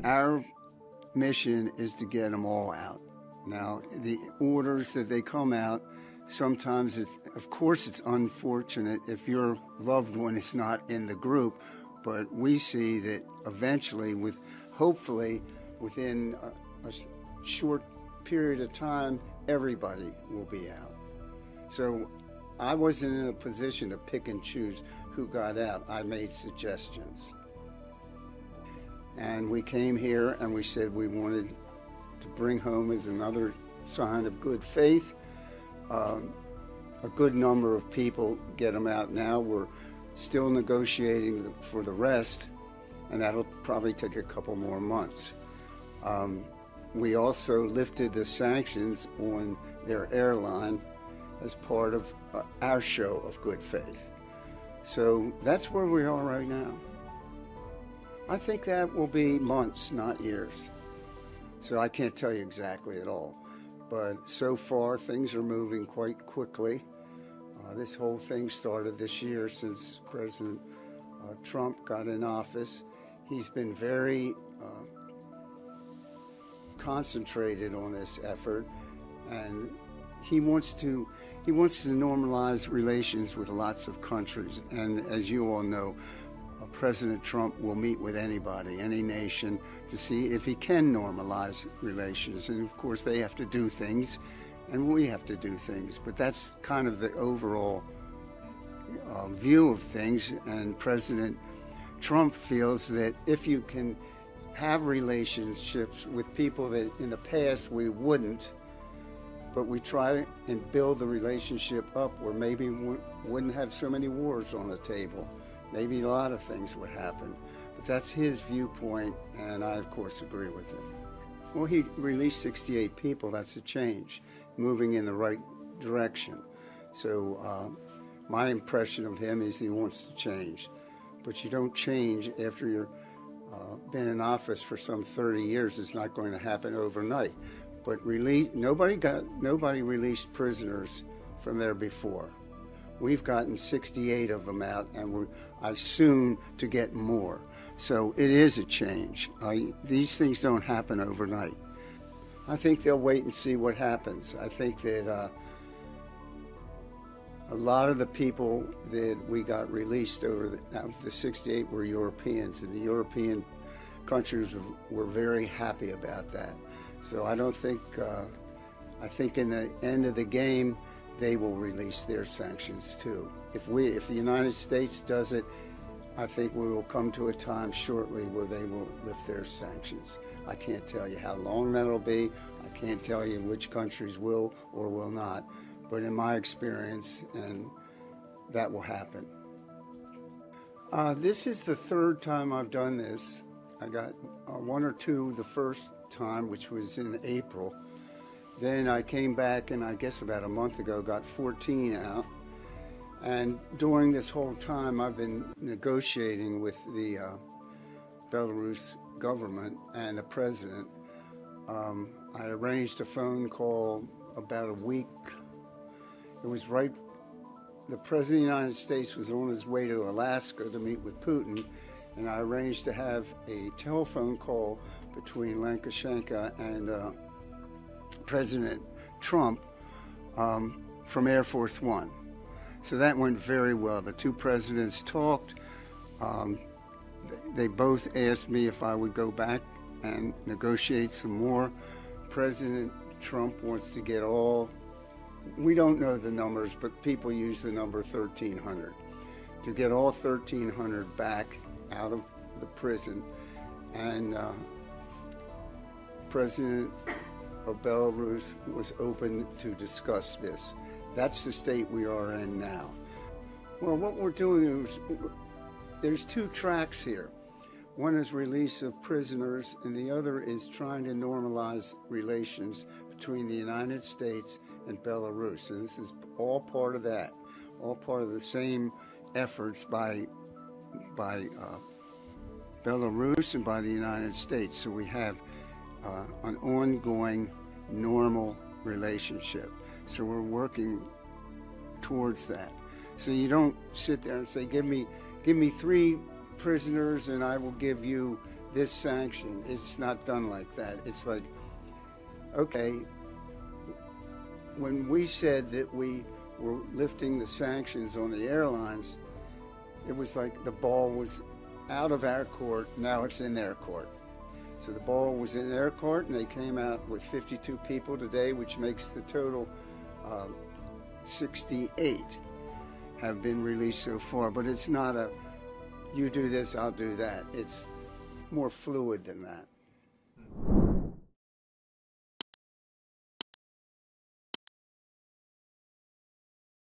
Our mission is to get them all out. Now, the orders that they come out, sometimes of course it's unfortunate if your loved one is not in the group, but we see that eventually, hopefully within a short period of time, everybody will be out. So I wasn't in a position to pick and choose who got out. I made suggestions. And we came here and we said we wanted to bring home, as another sign of good faith, a good number of people, get them out now. We're still negotiating for the rest, and that'll probably take a couple more months. We also lifted the sanctions on their airline as part of our show of good faith. So that's where we are right now. I think that will be months, not years. So I can't tell you exactly at all. But so far, things are moving quite quickly. This whole thing started this year since President Trump got in office. He's been very concentrated on this effort, and he wants to normalize relations with lots of countries. And as you all know, President Trump will meet with anybody, any nation, to see if he can normalize relations. And of course, they have to do things, and we have to do things. But that's kind of the overall view of things. And President Trump feels that if you can have relationships with people that in the past we wouldn't, but we try and build the relationship up where maybe we wouldn't have so many wars on the table. Maybe a lot of things would happen. But that's his viewpoint, and I, of course, agree with him. Well, he released 68 people. That's a change, moving in the right direction. So my impression of him is he wants to change. But you don't change after you've been in office for some 30 years. It's not going to happen overnight. But nobody released prisoners from there before. We've gotten 68 of them out, and I soon to get more. So it is a change. These things don't happen overnight. I think they'll wait and see what happens. I think that a lot of the people that we got released out of the 68 were Europeans, and the European countries were very happy about that. So I don't think, I think in the end of the game, they will release their sanctions too. If the United States does it, I think we will come to a time shortly where they will lift their sanctions. I can't tell you how long that'll be. I can't tell you which countries will or will not. But in my experience, and that will happen. This is the third time I've done this. I got one or two the first time, which was in April. Then I came back, and I guess about a month ago, got 14 out. And during this whole time, I've been negotiating with the Belarus government and the president. I arranged a phone call about a week. It was right, the President of the United States was on his way to Alaska to meet with Putin, and I arranged to have a telephone call between Lukashenko and President Trump from Air Force One. So that went very well. The two presidents talked. They both asked me if I would go back and negotiate some more. President Trump wants to get we don't know the numbers, but people use the number 1,300. To get all 1,300 back out of the prison. And President of Belarus was open to discuss this. That's the state we are in now. Well, what we're doing is, there's two tracks here. One is release of prisoners, and the other is trying to normalize relations between the United States and Belarus. And this is all part of that, all part of the same efforts by Belarus and by the United States. So we have an ongoing normal relationship. So we're working towards that. So you don't sit there and say, give me 3 prisoners and I will give you this sanction, it's not done like that. It's like, okay, when we said that we were lifting the sanctions on the airlines, it was like the ball was out of our court, now it's in their court. So the ball was in their court, and they came out with 52 people today, which makes the total 68 have been released so far. But it's not a, you do this, I'll do that. It's more fluid than that.